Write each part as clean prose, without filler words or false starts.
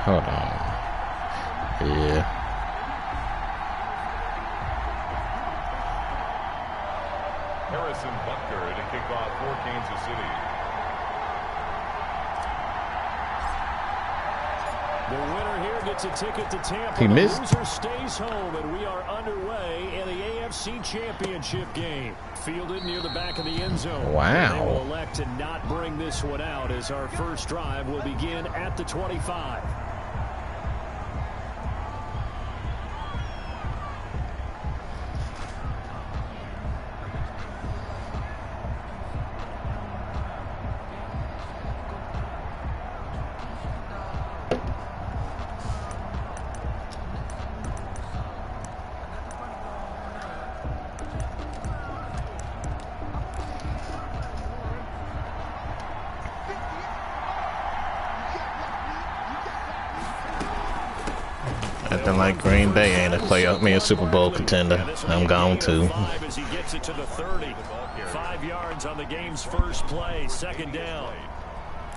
Hold on. Yeah. Harrison Butker to kick off for Kansas City. The winner here gets a ticket to Tampa. He missed. The loser stays home, and we are underway in the AFC Championship game. Fielded near the back of the end zone. Wow. They will elect to not bring this one out as our first drive will begin at the 25. Acting like Green Bay ain't a Super Bowl contender. I'm gone too. As he gets it to the 30. 5 yards on the game's first play. Second down.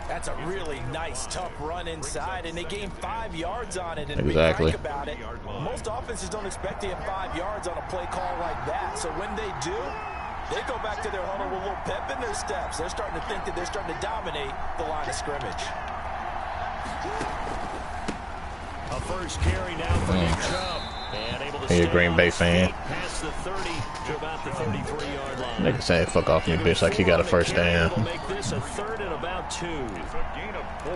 That's a really nice, tough run inside, and they gained 5 yards on it. And exactly. Think about it, most offenses don't expect to get 5 yards on a play call like that. So when they do, they go back to their huddle with a little pep in their steps. They're starting to think that they're starting to dominate the line of scrimmage. A first carry now for Nick Chubb. And able to Hey, a Green Bay fan. Past the 30 to about the 33-yard line. Nigga say fuck off me, bitch, like he got a first down. Will make this a third and about 2. It's a gain of 4,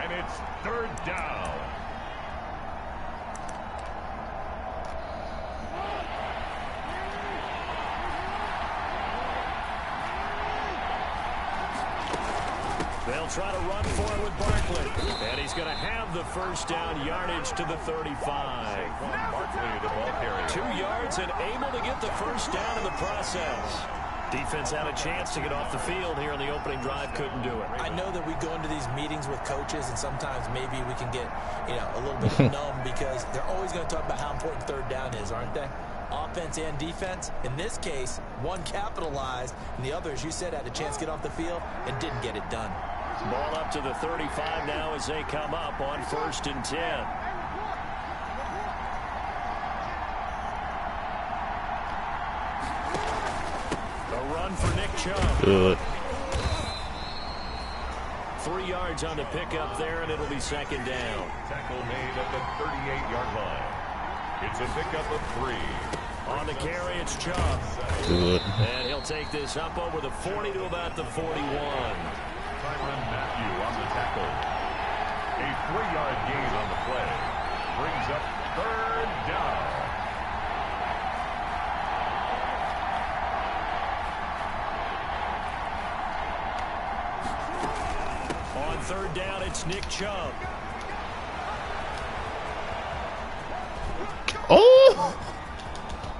and it's third down. They'll try to run for it with Barkley. And he's going to have the first down, yardage to the 35. Barkley, the ball carrier. 2 yards and able to get the first down in the process. Defense had a chance to get off the field here in the opening drive, couldn't do it. I know that we go into these meetings with coaches, and sometimes maybe we can get, a little bit numb because they're always going to talk about how important third down is, aren't they? Offense and defense. In this case, one capitalized, and the other, as you said, had a chance to get off the field and didn't get it done. Ball up to the 35 now as they come up on 1st and 10. A run for Nick Chubb. Good. 3 yards on the pickup there, and it'll be second down. Tackle made at the 38-yard line. It's a pickup of 3. On the carry, it's Chubb. Good. And he'll take this up over the 40 to about the 41. Tyrann Mathieu on the tackle. A 3-yard gain on the play. Brings up third down. On third down, it's Nick Chubb. Oh!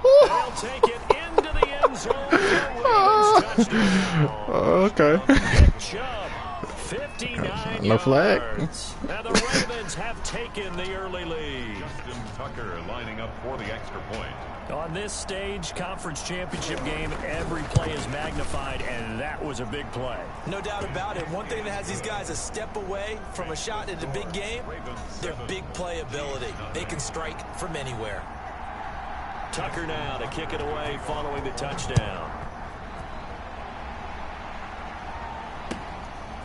They'll take it into the end zone. Okay. Nick Chubb, 59 No flag. yards. And the Ravens have taken the early lead. Justin Tucker lining up for the extra point. On this stage, conference championship game, every play is magnified, and that was a big play. No doubt about it. One thing that has these guys a step away from a shot in the big game, their big play ability. They can strike from anywhere. Tucker now to kick it away following the touchdown.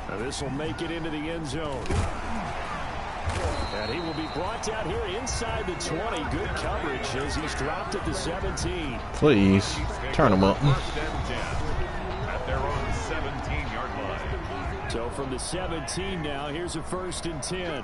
Now this will make it into the end zone. And he will be brought down here inside the 20. Good coverage as he's dropped at the 17. Please, turn him up. First and 10 at their own 17-yard line. So from the 17 now, here's a 1st and 10.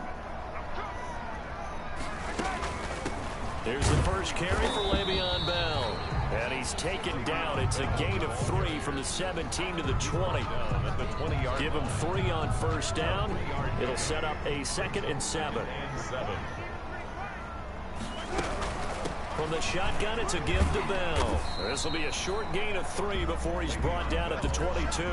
There's the first carry for Le'Veon Bell. And he's taken down. It's a gain of 3 from the 17 to the 20. At the 20-yard Give him 3 on first down. It'll set up a 2nd and 7. From the shotgun, it's a give to Bell. This will be a short gain of 3 before he's brought down at the 22.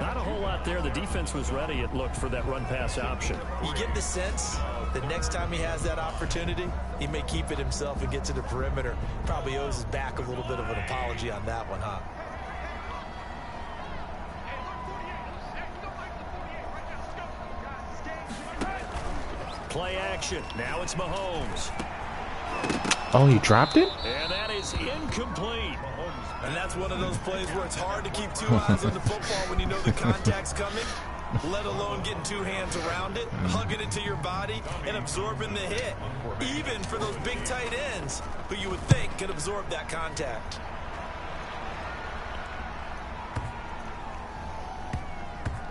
Not a whole lot there. The defense was ready, it looked, for that run-pass option. You get the sense that next time he has that opportunity, he may keep it himself and get to the perimeter. Probably owes his back a little bit of an apology on that one, huh? play action. Now it's Mahomes. Oh, he dropped it? And that is incomplete. And that's one of those plays where it's hard to keep two eyes on the football when you know the contact's coming, let alone getting two hands around it, hugging it to your body, and absorbing the hit. Even for those big tight ends who you would think could absorb that contact.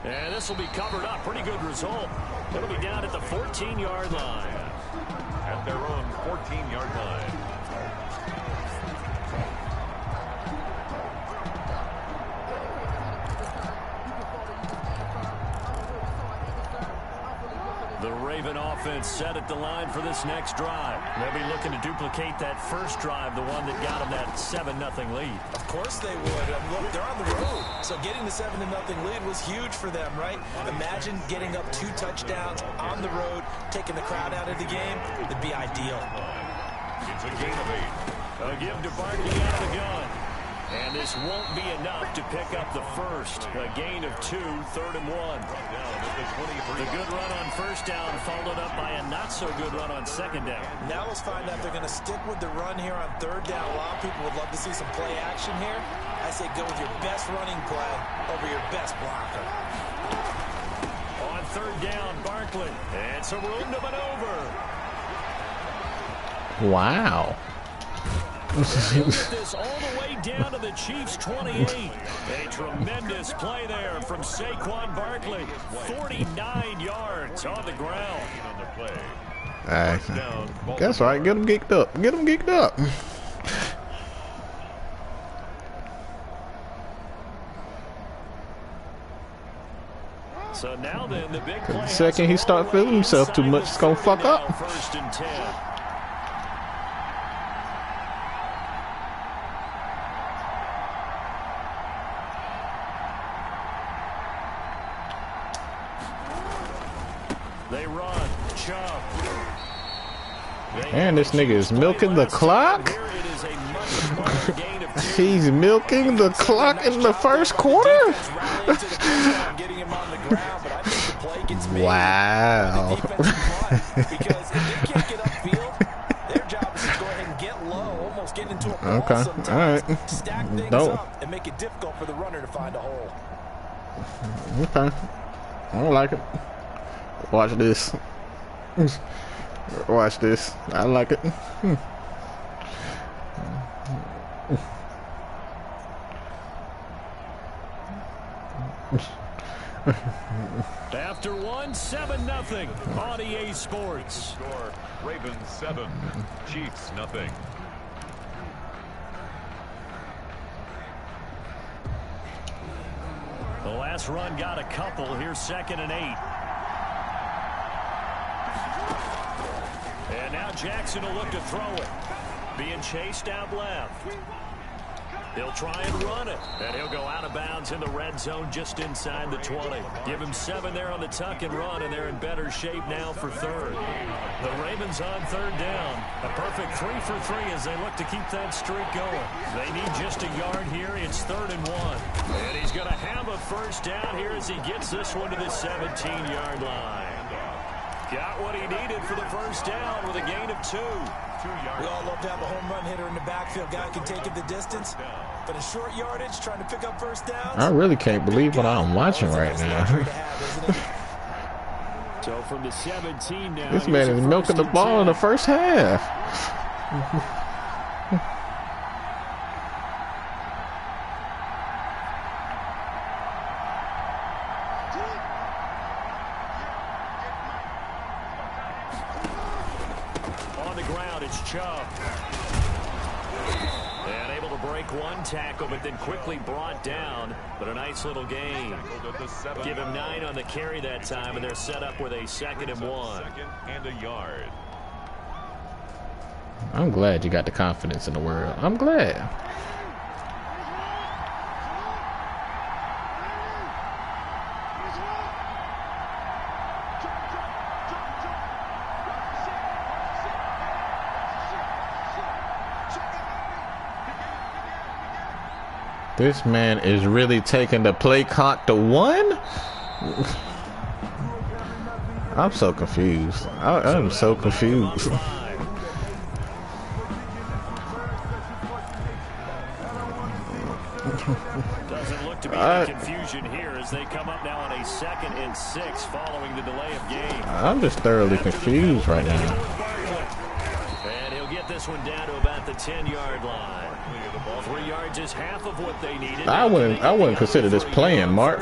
And this will be covered up. Pretty good result. It'll be down at the 14-yard line. At their own 14-yard line. The Raven offense set at the line for this next drive. They'll be looking to duplicate that first drive, the one that got them that 7-0 lead. Of course they would. Look, they're on the road. So getting the 7-0 lead was huge for them, right? Imagine getting up 2 touchdowns on the road, taking the crowd out of the game. It'd be ideal. It's a gain of 8. A give to Barkley out of the gun. And this won't be enough to pick up the first. A gain of 2, 3rd and 1. The good run on first down followed up by a not-so-good run on second down. Now let's find out if they're going to stick with the run here on 3rd down. A lot of people would love to see some play action here. I say go with your best running play over your best blocker. On 3rd down, Barkley. And some room to maneuver. Wow. This all the way down to the Chiefs' 28. A tremendous play there from Saquon Barkley. 49 yards on the ground. That's right. Get them geeked up. Get them geeked up. So now then, the big play. The second he start feeling himself too much, it's gonna fuck up. 1st and 10. They run. Chubb. And this nigga is milking the clock. He's milking the clock in the first quarter. Wow. Okay. All right. Stack things up and make it difficult for the runner to find a hole. Okay. I don't like it. Watch this. Watch this. I like it. After 1, 7-0 on EA Sports. Score, Ravens 7, Chiefs nothing. The last run got a couple. Here's 2nd and 8. And now Jackson will look to throw it. Being chased out left. He'll try and run it. And he'll go out of bounds in the red zone just inside the 20. Give him 7 there on the tuck and run, and they're in better shape now for 3rd. The Ravens on 3rd down. A perfect 3 for 3 as they look to keep that streak going. They need just a yard here. It's 3rd and 1. And he's going to have a first down here as he gets this one to the 17-yard line. Got what he needed for the first down with a gain of 2. We all love to have a home run hitter in the backfield. Guy can take it the distance. But in short yardage, trying to pick up first downs. I really can't believe what I'm watching right now. So from the 17 now. This man is milking the ball in the first half. On the ground, it's Chubb. And able to break one tackle, but then quickly brought down. But a nice little gain. Give him 9 on the carry that time, and they're set up with a 2nd and 1. 2nd and a yard. I'm glad you got the confidence in the world. I'm glad. This man is really taking the play clock to 1. I'm so confused. I'm so confused. Doesn't look to be any confusion here as they come up now on a 2nd and 6 following the delay of game. I'm just thoroughly confused right now. And he'll get this one down to about the 10-yard line. 3 yards is half of what they needed. I wouldn't consider this playing, Mark.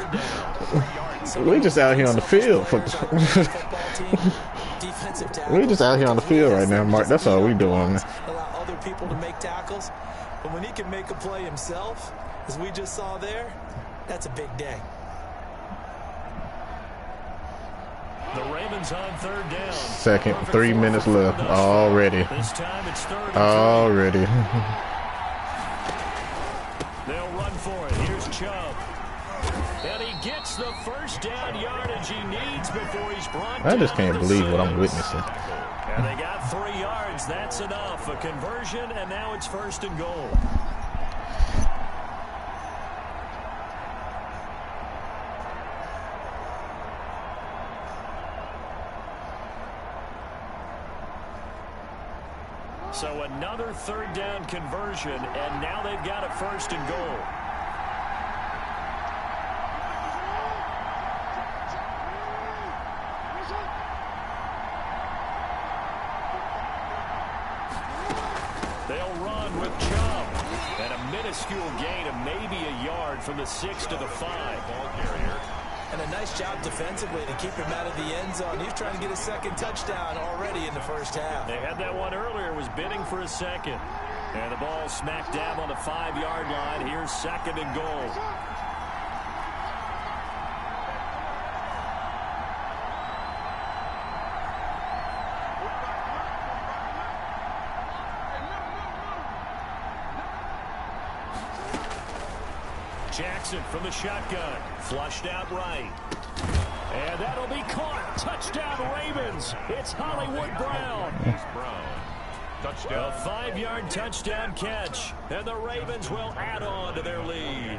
We just out here on the field. We just out here on the field right now, Mark. That's all we doing. Allow other people to make tackles, but when he can make a play himself, as we just saw there, that's a big day. The Ravens on 3rd down. Second, 3 minutes left already. This time it's 3rd and 2. Already. They'll run for it. Here's Chubb. And he gets the first down yardage he needs before he's brought down. I just can't believe what I'm witnessing. And they got 3 yards. That's enough. A conversion, and now it's 1st and goal. So another 3rd down conversion, and now they've got a 1st and goal. They'll run with Chubb. And a minuscule gain of maybe a yard from the 6 to the 5. Ball carrier. And a nice job defensively to keep him out of the end zone. He was trying to get a 2nd touchdown already in the 1st half. They had that one earlier, was bidding for a 2nd. And the ball smack dab on the 5-yard line. Here's 2nd and goal. Jackson from the shotgun. Flushed out right. And that'll be caught. Touchdown Ravens. It's Hollywood Brown. Touchdown. A 5-yard touchdown catch. And the Ravens will add on to their lead.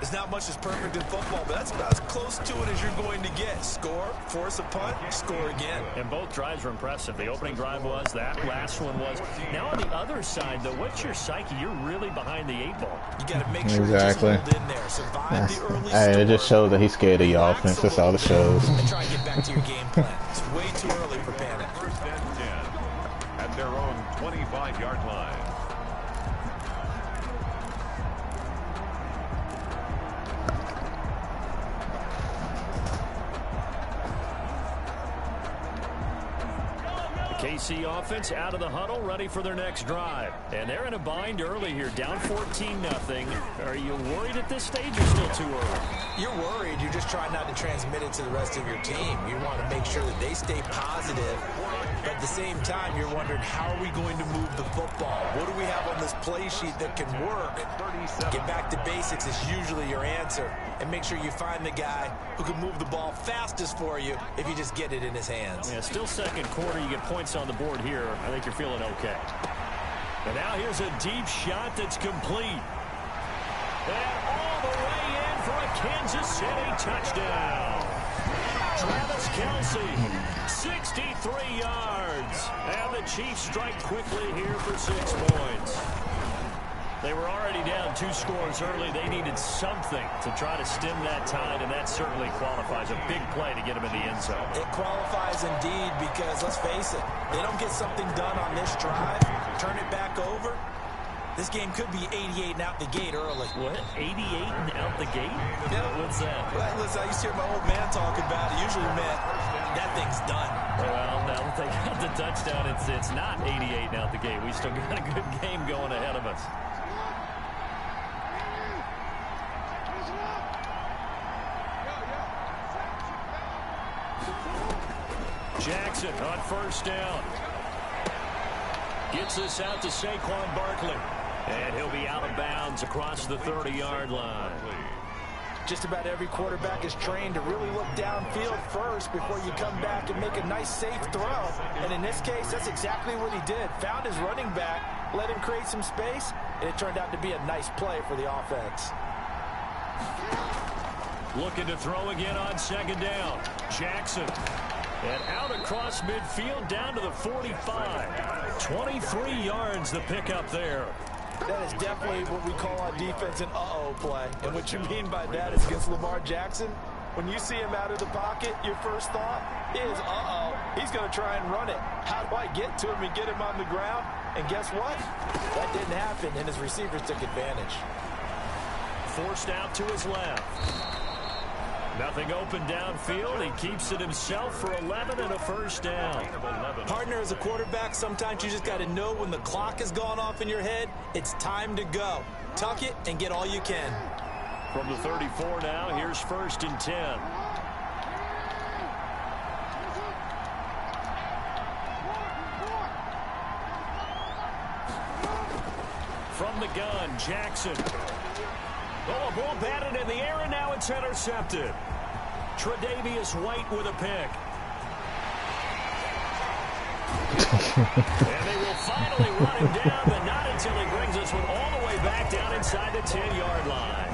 There's not much that's perfect in football, but that's about as close to it as you're going to get. Score, force a punt, score again. And both drives were impressive. The opening drive was, that last one was. Now on the other side, though, what's your psyche? You're really behind the 8 ball. You got to make sure exactly. you just hold in there. Survive the early Hey, it just shows that he's scared of your offense. That's all it shows. And try and get back to your game plan. It's way too early for panic. 1st and 10 at their own 25-yard line. KC offense out of the huddle, ready for their next drive. And they're in a bind early here, down 14-0. Are you worried at this stage or still too early? You're worried. You're just trying not to transmit it to the rest of your team. You want to make sure that they stay positive. But at the same time, you're wondering, how are we going to move the football? What do we have on this play sheet that can work? Get back to basics is usually your answer. And make sure you find the guy who can move the ball fastest for you if you just get it in his hands. Yeah, still 2nd quarter. You get points on the board here. I think you're feeling okay. And now here's a deep shot that's complete. And all the way in for a Kansas City touchdown. Travis Kelce, 63 yards. And the Chiefs strike quickly here for 6 points. They were already down 2 scores early. They needed something to try to stem that tide, and that certainly qualifies. A big play to get them in the end zone. It qualifies indeed because, let's face it, they don't get something done on this drive, turn it back over, this game could be 88 and out the gate early. What? 88 and out the gate? Yeah. What's that? Well, listen, I used to hear my old man talk about it. Usually meant that thing's done. Well, now that they got the touchdown, it's not 88 and out the gate. We still got a good game going ahead of us. Jackson on 1st down. Gets this out to Saquon Barkley. And he'll be out of bounds across the 30-yard line. Just about every quarterback is trained to really look downfield first before you come back and make a nice, safe throw. And in this case, that's exactly what he did. Found his running back, let him create some space, and it turned out to be a nice play for the offense. Looking to throw again on second down. Jackson. And out across midfield down to the 45. 23 yards the pickup there. That is definitely what we call on defense an uh-oh play. And what you mean by that is against Lamar Jackson, when you see him out of the pocket, your first thought is, uh-oh, he's going to try and run it. How do I get to him and get him on the ground? And guess what? That didn't happen, and his receivers took advantage. Forced out to his left. Nothing open downfield. He keeps it himself for 11 and a first down. Partner, as a quarterback, sometimes you just got to know when the clock has gone off in your head, it's time to go. Tuck it and get all you can. From the 34 now, here's 1st and 10. From the gun, Jackson. Oh, a ball batted in the air, and now it's intercepted. Tre'Davious White with a pick. And they will finally run him down, but not until he brings this one all the way back down inside the 10-yard line.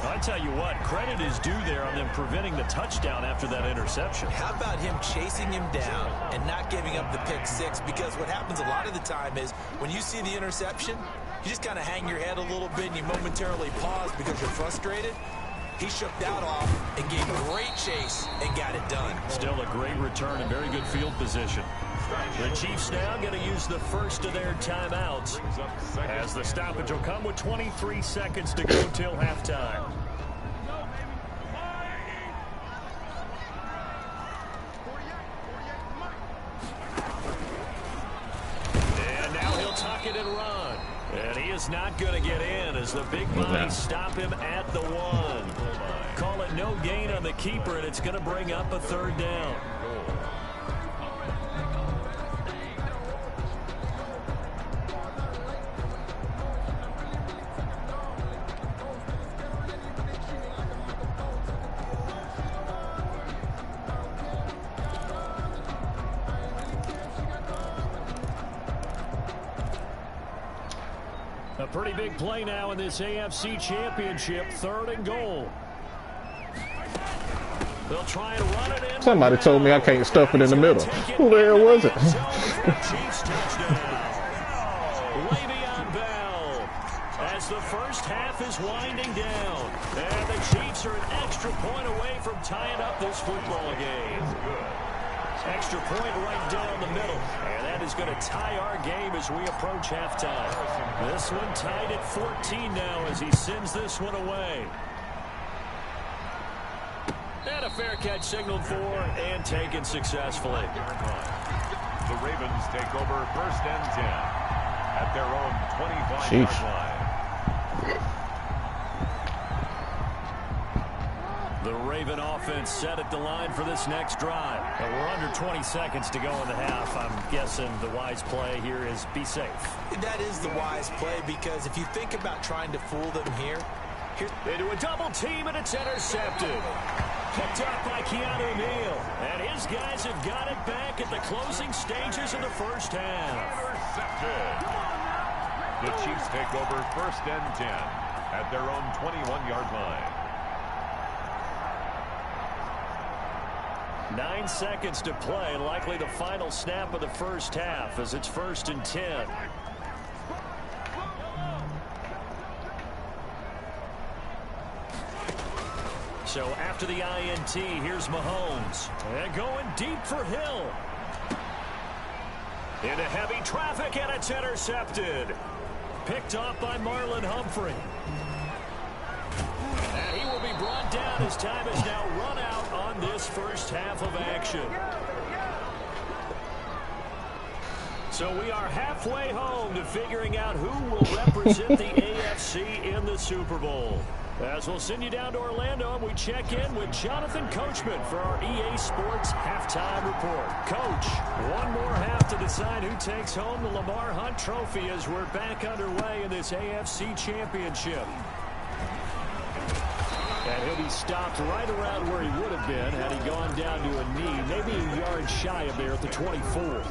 I tell you what, credit is due there on them preventing the touchdown after that interception. How about him chasing him down and not giving up the pick six? Because what happens a lot of the time is when you see the interception, you just kind of hang your head a little bit and you momentarily pause because you're frustrated. He shook that off and gave great chase and got it done. Still a great return and very good field position. The Chiefs now going to use the first of their timeouts as the stoppage will come with 23 seconds to go till halftime. And now he'll tuck it and run. And he is not going to get in as the big bodies stop him at the 1. Call it no gain on the keeper, and it's going to bring up a 3rd down. A pretty big play now in this AFC Championship, 3rd and goal. They'll try and run it in. Somebody told me I can't stuff it in the middle. Who the hell was it? Chiefs touchdown. Le'Veon Bell. As the first half is winding down. And the Chiefs are an extra point away from tying up this football game. Extra point right down the middle. And that is going to tie our game as we approach halftime. This one tied at 14 now as he sends this one away. And a fair catch signaled for and taken successfully. The Ravens take over 1st and 10 at their own 25-yard line. The Raven offense set at the line for this next drive. And we're under 20 seconds to go in the half. I'm guessing the wise play here is be safe. That is the wise play because if you think about trying to fool them here, they do a double team and it's intercepted. Picked up by Keanu Neal. And his guys have got it back at the closing stages of the first half. Intercepted. The Chiefs take over 1st and 10 at their own 21-yard line. 9 seconds to play, likely the final snap of the first half as it's 1st and 10. So after the INT, here's Mahomes. And going deep for Hill. Into heavy traffic, and it's intercepted. Picked off by Marlon Humphrey. And he will be brought down as time is now run out on this first half of action. So we are halfway home to figuring out who will represent the AFC in the Super Bowl. As we'll send you down to Orlando, and we check in with Jonathan Coachman for our EA Sports Halftime Report. Coach, one more half to decide who takes home the Lamar Hunt Trophy as we're back underway in this AFC Championship. And he'll be stopped right around where he would have been had he gone down to a knee, maybe a yard shy of there at the 24.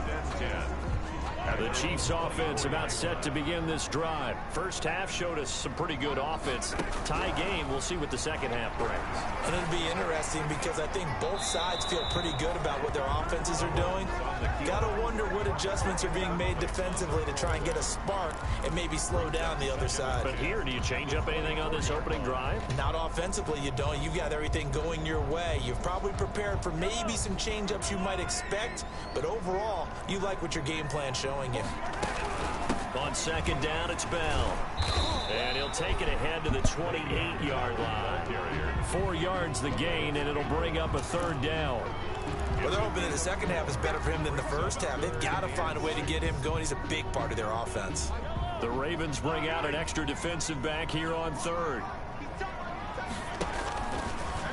The Chiefs offense about set to begin this drive. First half showed us some pretty good offense. Tie game, we'll see what the second half brings. And it'll be interesting because I think both sides feel pretty good about what their offenses are doing. Got to wonder what adjustments are being made defensively to try and get a spark and maybe slow down the other side. But here, do you change up anything on this opening drive? Not offensively, you don't. You've got everything going your way. You've probably prepared for maybe some change-ups you might expect, but overall, you like what your game plan's showing you. On second down, it's Bell. And he'll take it ahead to the 28-yard line. 4 yards the gain, and it'll bring up a third down. Well, they're hoping that the second half is better for him than the first half. They've got to find a way to get him going. He's a big part of their offense. The Ravens bring out an extra defensive back here on third.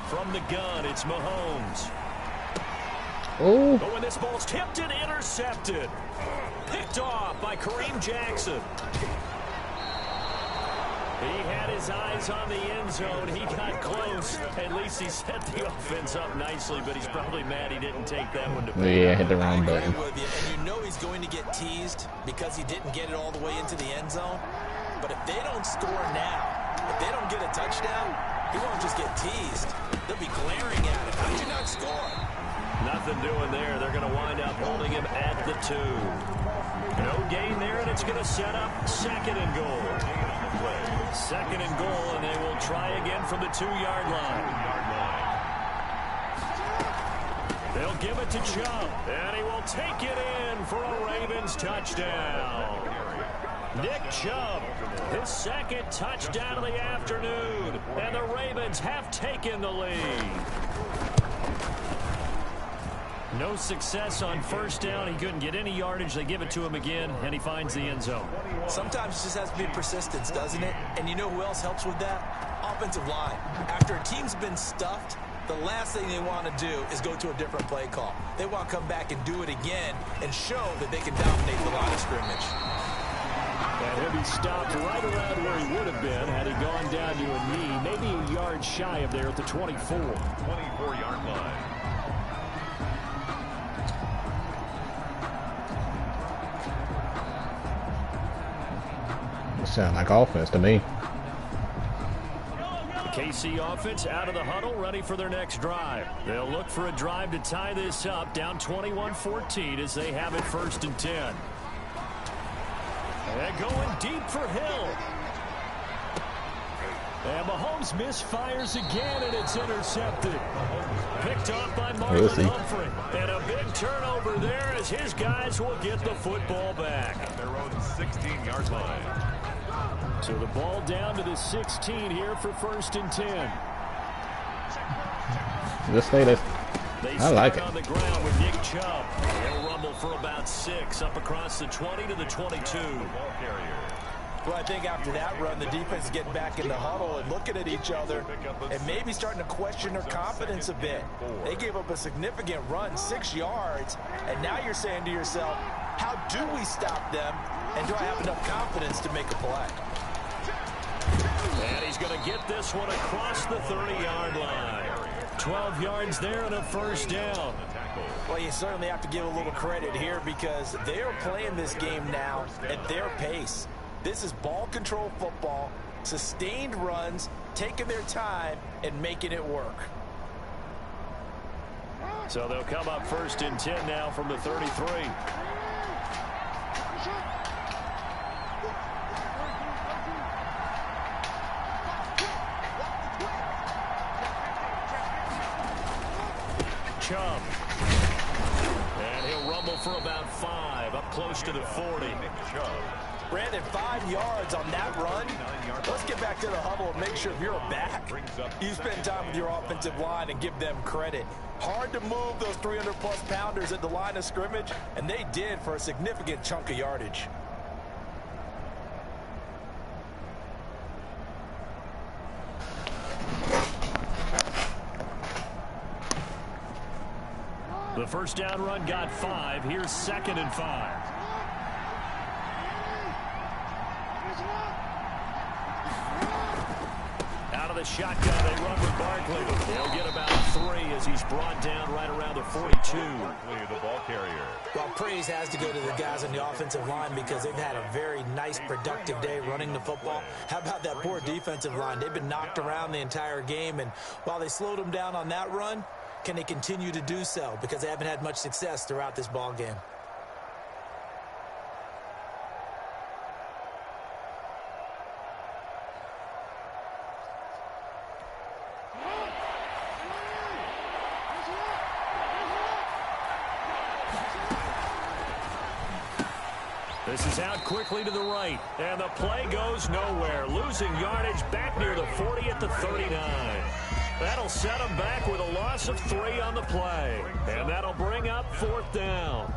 From the gun, it's Mahomes. Oh. But when this ball's tipped and intercepted. Picked off by Kareem Jackson. He had his eyes on the end zone. He got close. At least he set the offense up nicely, but he's probably mad he didn't take that one to pay. Yeah, hit the wrong button. And you know he's going to get teased because he didn't get it all the way into the end zone. But if they don't score now, if they don't get a touchdown, he won't just get teased. They'll be glaring at him. How did you not score? Nothing doing there. They're going to wind up holding him at the 2. No gain there, and it's going to set up second and goal. Second and goal, and they will try again from the 2-yard line. They'll give it to Chubb, and he will take it in for a Ravens touchdown. Nick Chubb, his second touchdown of the afternoon, and the Ravens have taken the lead. No success on first down. He couldn't get any yardage. They give it to him again, and he finds the end zone. Sometimes it just has to be persistence, doesn't it? And you know who else helps with that? Offensive line. After a team's been stuffed, the last thing they want to do is go to a different play call. They want to come back and do it again and show that they can dominate the line of scrimmage. And he'll be stopped right around where he would have been had he gone down to a knee, maybe a yard shy of there at the 24. 24-yard line. Sound like offense to me. KC offense out of the huddle, ready for their next drive. They'll look for a drive to tie this up, down 21-14 as they have it 1st and 10. And going deep for Hill. And Mahomes misfires again, and it's intercepted. Picked off by Marlon Humphrey. And a big turnover there as his guys will get the football back. Their own 16-yard line. So the ball down to the 16 here for 1st and 10. Just say this. I like it. On the ground with Nick Chubb. He'll rumble for about 6 up across the 20 to the 22. Well, I think after that run, the defense is getting back in the huddle and looking at each other and maybe starting to question their confidence a bit. They gave up a significant run, 6 yards, and now you're saying to yourself, how do we stop them, and do I have enough confidence to make a play? And he's going to get this one across the 30-yard line. 12 yards there and a 1st down. Well, you certainly have to give a little credit here because they are playing this game now at their pace. This is ball control football, sustained runs, taking their time and making it work. So they'll come up 1st and 10 now from the 33. Chubb. And he'll rumble for about 5, up close to the 40. Brandon, 5 yards on that run. Let's get back to the huddle and make sure if you're a back, you spend time with your offensive line and give them credit. Hard to move those 300-plus pounders at the line of scrimmage, and they did for a significant chunk of yardage. The 1st down run got 5. Here's 2nd and 5. Out of the shotgun. They run with Barkley. They'll get about 3 as he's brought down right around the 42. Barkley, the ball carrier. Well, praise has to go to the guys on the offensive line because they've had a very nice, productive day running the football. How about that poor defensive line? They've been knocked around the entire game, and while they slowed them down on that run, can they continue to do so? Because they haven't had much success throughout this ball game. This is out quickly to the right, and the play goes nowhere. Losing yardage back near the 40 at the 39. That'll set them back with a loss of 3 on the play, and that'll bring up 4th down.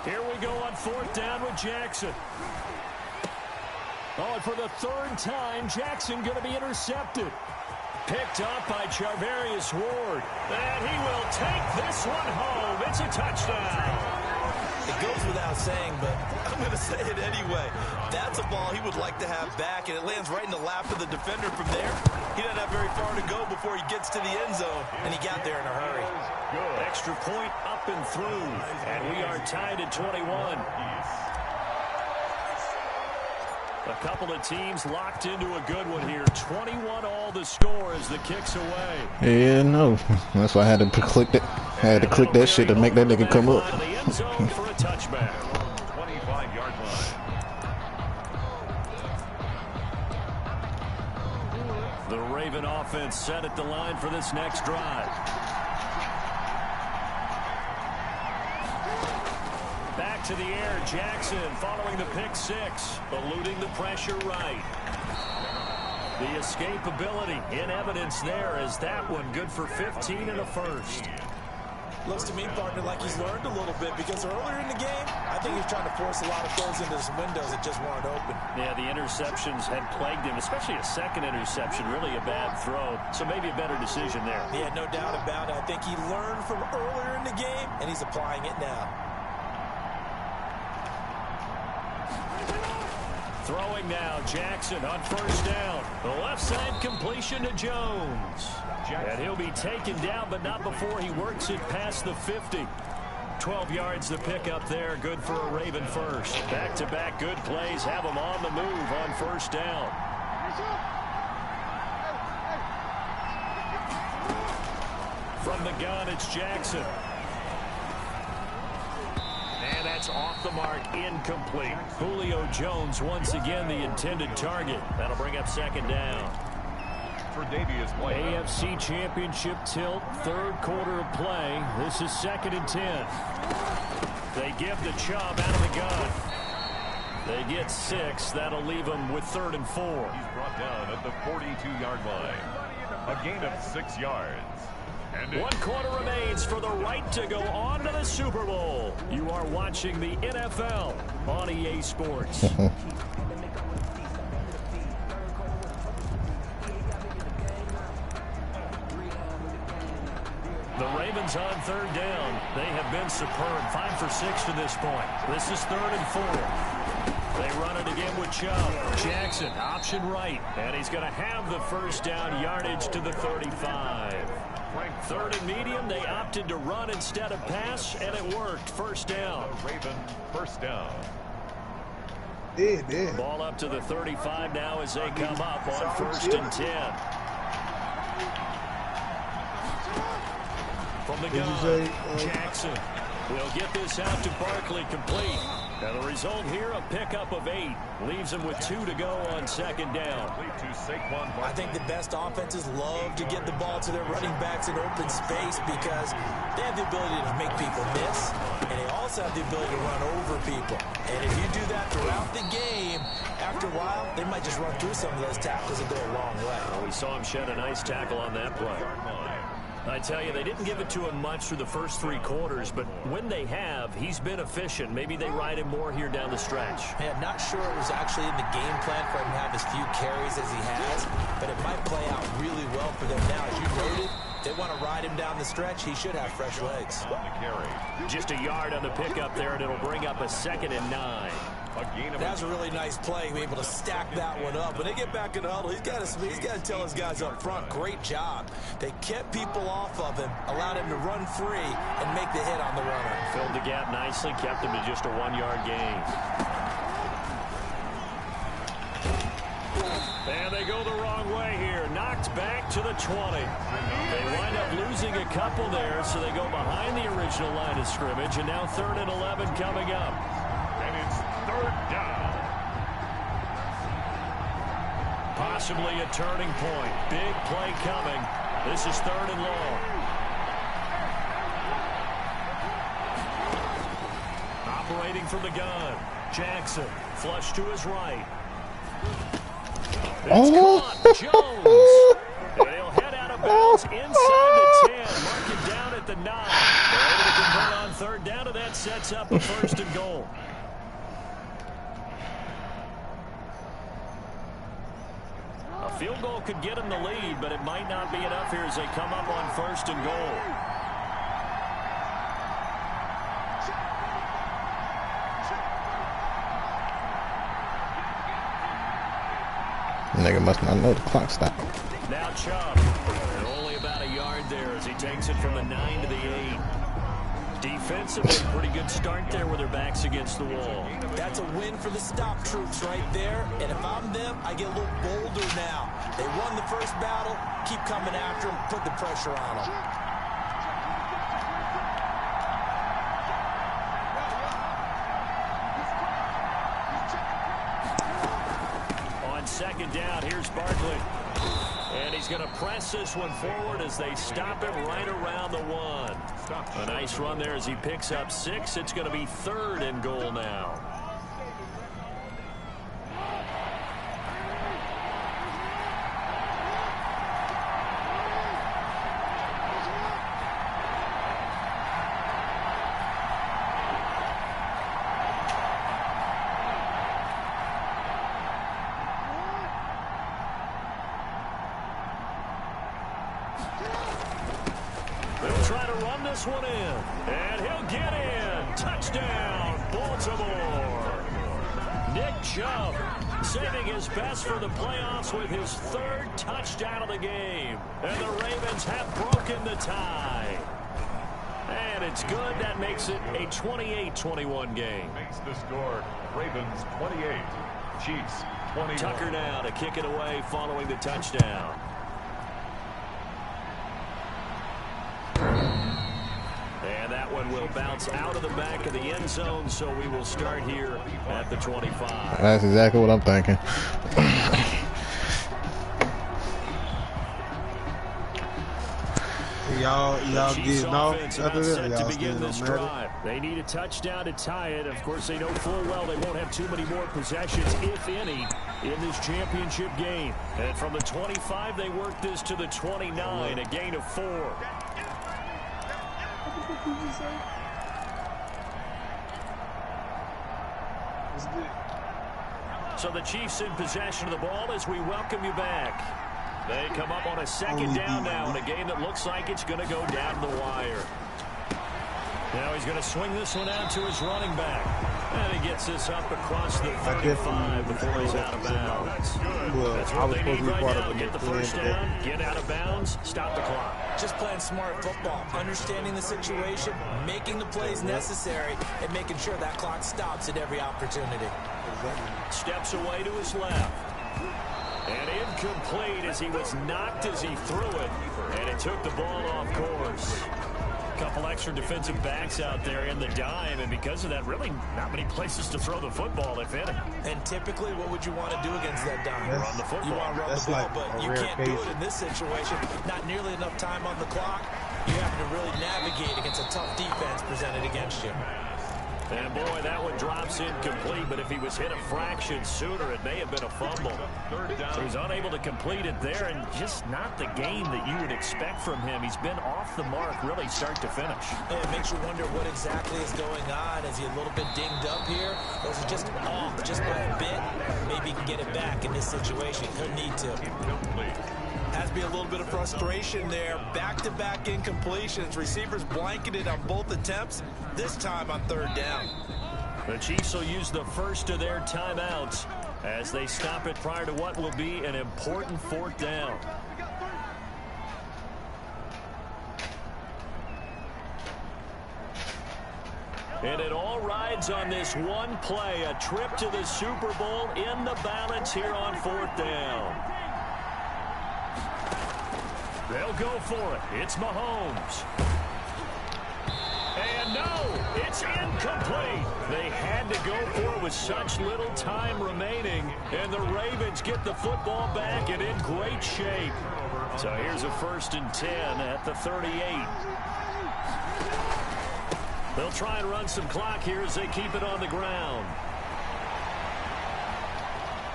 Here we go on 4th down with Jackson. Oh, and for the 3rd time, Jackson going to be intercepted. Picked up by Charvarius Ward. And he will take this one home. It's a touchdown. It goes without saying, but I'm going to say it anyway. That's a ball he would like to have back, and it lands right in the lap of the defender from there. He doesn't have very far to go before he gets to the end zone, and he got there in a hurry. Good. Extra point up and through, and we are tied at 21. A couple of teams locked into a good one here. 21 all the score as the kick's away. Yeah, no. That's why I had to click that. I had to click that shit to make that nigga come up. The end zone for a touchback. 25-yard line. The Raven offense set at the line for this next drive. Back to the air, Jackson following the pick 6, eluding the pressure right. The escapability in evidence there as that one good for 15 and a first. Looks to me, partner, like he's learned a little bit because earlier in the game, I think he's trying to force a lot of throws into some windows that just weren't open. Yeah, the interceptions had plagued him, especially a second interception, really a bad throw. So maybe a better decision there. Yeah, no doubt about it. I think he learned from earlier in the game, and he's applying it now. Throwing now, Jackson on 1st down. The left side completion to Jones. And he'll be taken down, but not before he works it past the 50. 12 yards the pickup there. Good for a Raven first. Back-to-back good plays have him on the move on 1st down. From the gun, it's Jackson. And that's off the mark, incomplete. Julio Jones once again the intended target. That'll bring up 2nd down. For Davius play. AFC Championship tilt, 3rd quarter of play. This is 2nd and 10. They give the Chubb out of the gun. They get 6. That'll leave them with 3rd and 4. He's brought down at the 42-yard line. A gain of 6 yards. And 1 quarter remains for the right to go on to the Super Bowl. You are watching the NFL on EA Sports. The Ravens on 3rd down. They have been superb. 5 for 6 to this point. This is 3rd and 4. They run it again with Chubb. Jackson, option right. And he's going to have the 1st down yardage to the 35. 3rd and medium. They opted to run instead of pass, and it worked. 1st down. Raven, 1st down. Ball up to the 35 now as they come up on 1st and 10. From the gun, Jackson will get this out to Barkley complete. Now the result here, a pickup of 8. Leaves him with 2 to go on 2nd down. I think the best offenses love to get the ball to their running backs in open space because they have the ability to make people miss. And they also also have the ability to run over people. And if you do that throughout the game, after a while, they might just run through some of those tackles and go a long way. Well, we saw him shed a nice tackle on that play. I tell you, they didn't give it to him much through the first 3 quarters, but when they have, he's been efficient. Maybe they ride him more here down the stretch. Yeah, not sure it was actually in the game plan for him to have as few carries as he has, but it might play out really well for them now. As you noted, they want to ride him down the stretch. He should have fresh legs. Just a yard on the pickup there, and it'll bring up a 2nd and 9. That's a really nice play, be able to stack that one up. When they get back in the huddle, he's got to tell his guys up front, great job. They kept people off of him, allowed him to run free, and make the hit on the runner. Filled the gap nicely, kept him to just a 1-yard gain. And they go the wrong way here. Knocked back to the 20. They wind up losing a couple there, so they go behind the original line of scrimmage, and now 3rd and 11 coming up. And it's 3rd down. Possibly a turning point. Big play coming. This is 3rd and long. Operating from the gun. Jackson, flush to his right. It's caught. Jones. And he'll head out of bounds inside the 10. Mark it down at the 9. They're able to convert on 3rd down, and that sets up a 1st and goal. A field goal could get them the lead, but it might not be enough here as they come up on 1st and goal. Nigga must not know the clock stopped. Now Chubb. And only about a yard there as he takes it from the 9 to the 8. Defensively, pretty good start there with their backs against the wall. That's a win for the stop troops right there. And if I'm them, I get a little bolder now. They won the first battle. Keep coming after them. Put the pressure on them. On 2nd down, here's Barkley. And he's going to press this one forward as they stop him right around the 1. A nice run there as he picks up 6. It's going to be 3rd and goal now. They'll try to run this one in. And he'll get in. Touchdown, Baltimore. Nick Chubb saving his best for the playoffs with his 3rd touchdown of the game. And the Ravens have broken the tie. And it's good. That makes it a 28-21 game. Makes the score Ravens 28, Chiefs 21. Tucker now to kick it away following the touchdown. And that one will bounce out of the back of the end zone, so we will start here at the 25. That's exactly what I'm thinking. Y'all getting off after that? Y'all begin still this don't matter? drive. They need a touchdown to tie it. Of course, they know full well they won't have too many more possessions, if any, in this championship game. And from the 25, they work this to the 29, a gain of 4. So the Chiefs in possession of the ball as we welcome you back. They come up on a 2nd down now in a game that looks like it's going to go down the wire. Now he's going to swing this one out to his running back. And he gets this up across the 35 before he's out of bounds. That's what they need right now. Get the first down, get out of bounds, stop the clock. Just playing smart football, understanding the situation, making the plays necessary, and making sure that clock stops at every opportunity. Steps away to his left. And incomplete as he was knocked as he threw it. And it took the ball off course. Couple extra defensive backs out there in the dime, and because of that, really not many places to throw the football, if any. And typically, what would you want to do against that dime? Run the football. You want to run the ball, but you can't do it in this situation. Not nearly enough time on the clock. You have to really navigate against a tough defense presented against you. And boy, that one drops incomplete, but if he was hit a fraction sooner, it may have been a fumble. So he's unable to complete it there, and just not the game that you would expect from him. He's been off the mark really start to finish. It makes you wonder what exactly is going on. Is he a little bit dinged up here, or is he just off just by a bit? Maybe he can get it back in this situation. He'll need to. Has to be a little bit of frustration there. Back-to-back incompletions. Receivers blanketed on both attempts, this time on third down. The Chiefs will use the first of their timeouts as they stop it prior to what will be an important fourth down. And it all rides on this one play, a trip to the Super Bowl in the balance here on fourth down. They'll go for it. It's Mahomes. And no, it's incomplete. They had to go for it with such little time remaining. And the Ravens get the football back and in great shape. So here's a 1st and 10 at the 38. They'll try and run some clock here as they keep it on the ground.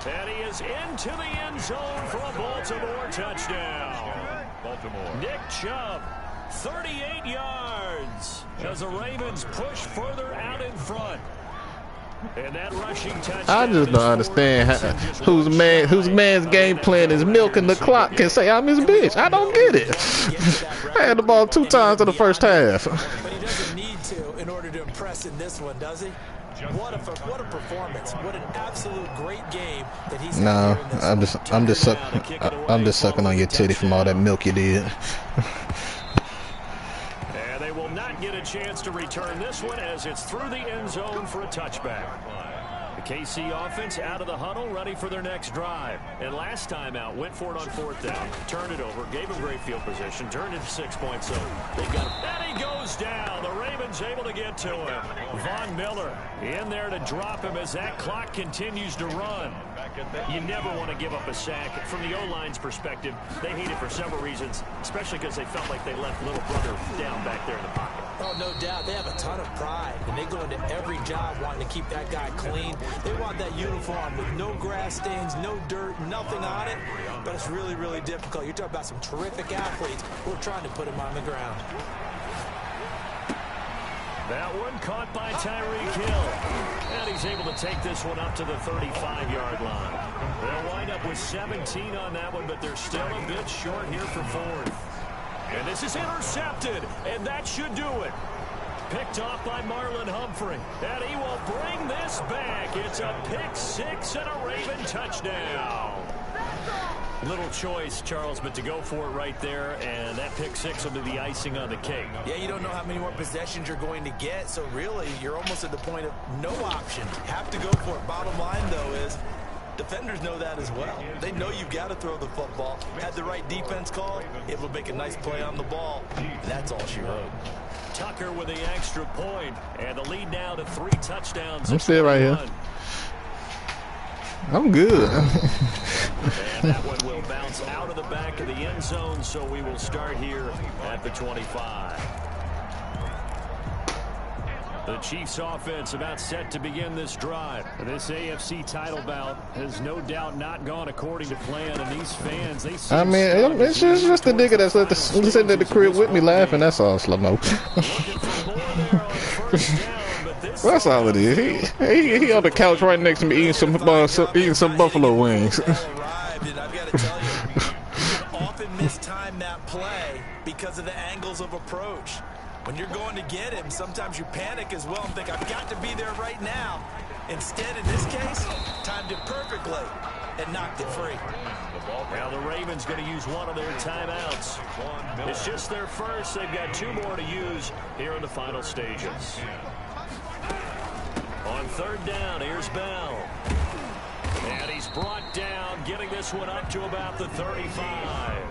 And he is into the end zone for a Baltimore touchdown. Nick Chubb, 38 yards as the Ravens push further out in front. And that rushing touchdown. I just don't understand whose man's game plan is milking the clock can say I'm his bitch. I don't get it. I had the ball 2 times in the first half. But he doesn't need to in order to impress in this one, does he? What a performance! What an absolute great game that he's. No, I'm just sucking on your titty from all that milk you did. And they will not get a chance to return this one as it's through the end zone for a touchback. The KC offense out of the huddle, ready for their next drive. And last time out, went for it on fourth down, turned it over, gave him great field position, turned it to 6 points. So they got him. And he goes down. The Ravens able to get to him. Von Miller in there to drop him as that clock continues to run. You never want to give up a sack. From the O-line's perspective, they hate it for several reasons, especially because they felt like they left little brother down back there in the pocket. Oh, no doubt. They have a ton of pride, and they go into every job wanting to keep that guy clean. They want that uniform with no grass stains, no dirt, nothing on it. But it's really, really difficult. You're talking about some terrific athletes who are trying to put him on the ground. That one caught by Tyreek Hill. And he's able to take this one up to the 35-yard line. They'll wind up with 17 on that one, but they're still a bit short here for fourth. And this is intercepted, and that should do it. Picked off by Marlon Humphrey. And he will bring this back. It's a pick six and a Raven touchdown. Little choice, Charles, but to go for it right there, and that pick six will be the icing on the cake. Yeah, you don't know how many more possessions you're going to get, so really you're almost at the point of no option. Have to go for it. Bottom line, though, is defenders know that as well. They know you've got to throw the football. Had the right defense call, able to make a nice play on the ball. That's all she wrote. Tucker with the extra point, and the lead now to 3 touchdowns. I'm still right here. I'm good. And that one will bounce out of the back of the end zone, so we will start here at the 25. The Chiefs offense about set to begin this drive. This AFC title bout has no doubt not gone according to plan, and these fans, they see. I mean, it's just the nigga that's sitting at the crib with me laughing. That's all, slow-mo. Well, that's all it is. He on the couch right next to me eating some buffalo wings. And I've got to tell you, you can often mistime that play because of the angles of approach. When you're going to get him, sometimes you panic as well and think, I've got to be there right now. Instead, in this case, timed it perfectly and knocked it free. Now the Ravens going to use one of their timeouts. It's just their first. They've got 2 more to use here in the final stages. On third down, here's Bell. And he's brought down, getting this one up to about the 35.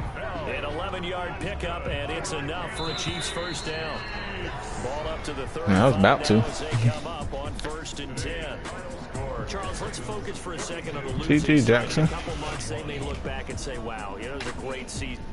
An 11-yard pickup, and it's enough for a Chiefs first down. Ball up to the 35. I was about to. As they come up on 1st and 10. Charles, let's focus for a second on the losing G.G. Jackson. In a couple months, they may look back and say, wow, it was a great season.